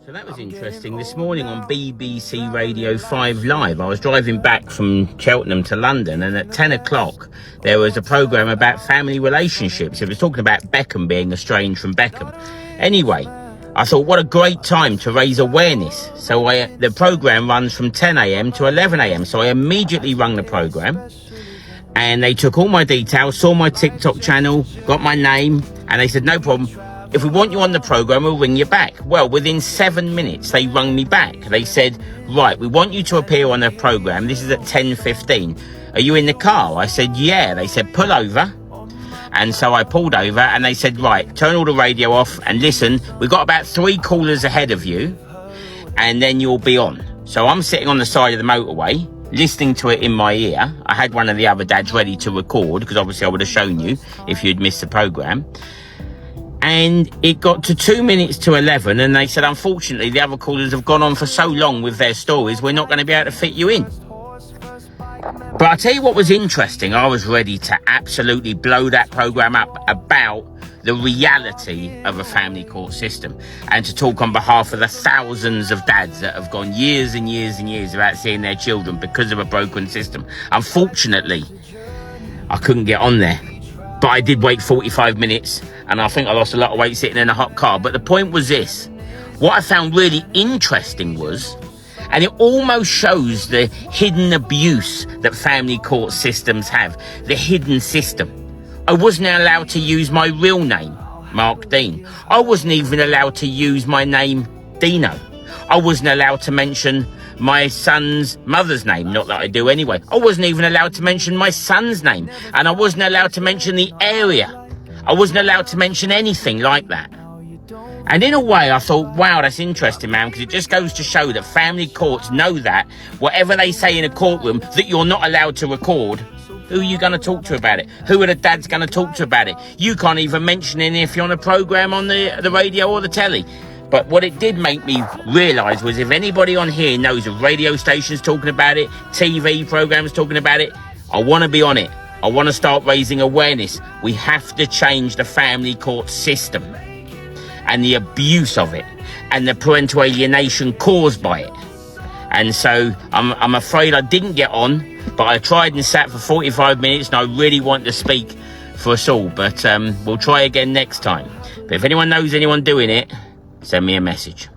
So that was interesting. This morning on BBC Radio 5 Live, I was driving back from Cheltenham to London, and at 10 o'clock there was a programme about family relationships. It was talking about Beckham being estranged from Beckham. Anyway, I thought, what a great time to raise awareness. So the programme runs from 10 a.m. to 11 a.m. So I immediately rung the programme, and they took all my details, saw my TikTok channel, got my name, and they said, no problem. If we want you on the programme, we'll ring you back. Well, within 7 minutes, they rung me back. They said, right, we want you to appear on the programme. This is at 10:15. Are you in the car? I said, yeah. They said, pull over. And so I pulled over, and they said, right, turn all the radio off and listen. We've got about 3 callers ahead of you, and then you'll be on. So I'm sitting on the side of the motorway, listening to it in my ear. I had one of the other dads ready to record, because obviously I would have shown you if you'd missed the programme. And it got to 2 minutes to 11, and they said, unfortunately, the other callers have gone on for so long with their stories, we're not going to be able to fit you in. But I'll tell you what was interesting. I was ready to absolutely blow that programme up about the reality of a family court system, and to talk on behalf of the thousands of dads that have gone years and years and years without seeing their children because of a broken system. Unfortunately, I couldn't get on there. But I did wait 45 minutes, and I think I lost a lot of weight sitting in a hot car. But the point was this. What I found really interesting was, and it almost shows the hidden abuse that family court systems have, the hidden system. I wasn't allowed to use my real name, Mark Dean. I wasn't even allowed to use my name, Deano. I wasn't allowed to mention my son's mother's name, not that I do anyway. I wasn't even allowed to mention my son's name, and I wasn't allowed to mention the area. I wasn't allowed to mention anything like that. And in a way, I thought, wow, that's interesting, man, because it just goes to show that family courts know that whatever they say in a courtroom that you're not allowed to record, who are you going to talk to about it? Who are the dads going to talk to about it? You can't even mention it if you're on a programme on the radio or the telly. But what it did make me realise was, if anybody on here knows of radio stations talking about it, TV programmes talking about it, I want to be on it. I want to start raising awareness. We have to change the family court system and the abuse of it and the parental alienation caused by it. And so I'm afraid I didn't get on, but I tried and sat for 45 minutes, and I really want to speak for us all. But we'll try again next time. But if anyone knows anyone doing it, send me a message.